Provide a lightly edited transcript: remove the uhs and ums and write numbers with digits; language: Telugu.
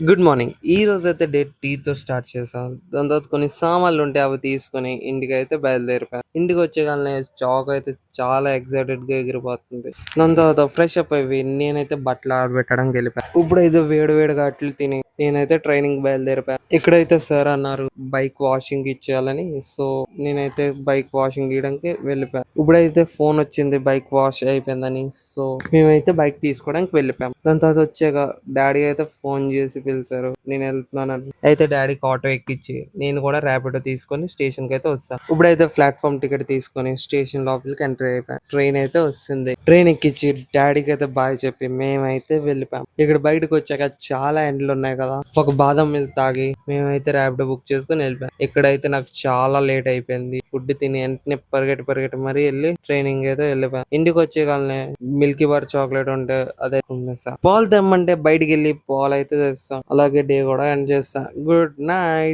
Good morning. ఈ రోజైతే డే టీతో స్టార్ట్ చేశా. దాని తర్వాత కొన్ని సామాన్లుంటే అవి తీసుకొని ఇంటికైతే బయలుదేరిపోయా. ఇంటికొచ్చేగాలనే స్టాక్ అయితే చాలా ఎక్సైటెడ్‌గా ఎగిరిపోతుంది. దాని తర్వాత ఫ్రెష్ అప్ అయిపోయి నేనైతే బట్టలు ఆరబెట్టడానికి వెళ్ళిపోయా. ఇప్పుడైతే వేడి వేడిగా అట్లు తిని నేనైతే ట్రైనింగ్‌కి బయలుదేరిపోయా. ఇక్కడైతే సార్ అన్నారు బైక్ వాషింగ్‌కి ఇచ్చేయాలని. సో, నేనైతే బైక్ వాషింగ్ ఇయడానికి వెళ్ళిపోయా. ఇప్పుడైతే ఫోన్ వచ్చింది బైక్ వాష్ అయిపోయిందని. సో, మేమైతే బైక్ తీసుకోవడానికి వెళ్ళిపోయాం. దాని తర్వాత వచ్చాక డాడీ అయితే ఫోన్ చేసి పిలిచారు. నేను వెళ్తున్నానని. అయితే డాడీకి ఆటో ఎక్కిచ్చి నేను కూడా ర్యాపిడో తీసుకొని స్టేషన్‌కి అయితే వస్తా. ఇప్పుడైతే ప్లాట్‌ఫార్మ్ టికెట్ తీసుకొని స్టేషన్ లోపలికి ఎంటర్ అయిపోయా. ట్రైన్ అయితే వస్తుంది. ట్రైన్ ఎక్కిచ్చి డాడీకి అయితే బాయ్ చెప్పి మేమైతే వెళ్ళిపోయాం. ఇక్కడ బయటకు వచ్చాక చాలా ఎండలు ఉన్నాయి కదా. ఒక బాదం మిల్క్ తాగి మేమైతే ర్యాపిడో బుక్ చేసుకొని వెళ్ళిపోయాం. ఇక్కడైతే నాకు చాలా లేట్ అయిపోయింది. ఫుడ్ తిని వెంటనే పరిగెట్టి మరీ వెళ్ళి ట్రైనింగ్ అయితే వెళ్ళిపోయాం. ఇంటికి వచ్చేగాలనే మిల్కీ బార్ చాక్లెట్ ఉంటే అదే తినేసా. పాలు తెమ్మంటే బయటికి వెళ్ళి పాలు అయితే తెస్తాం. అలాగే డే కూడా ఎండ్ చేస్తా. Good night.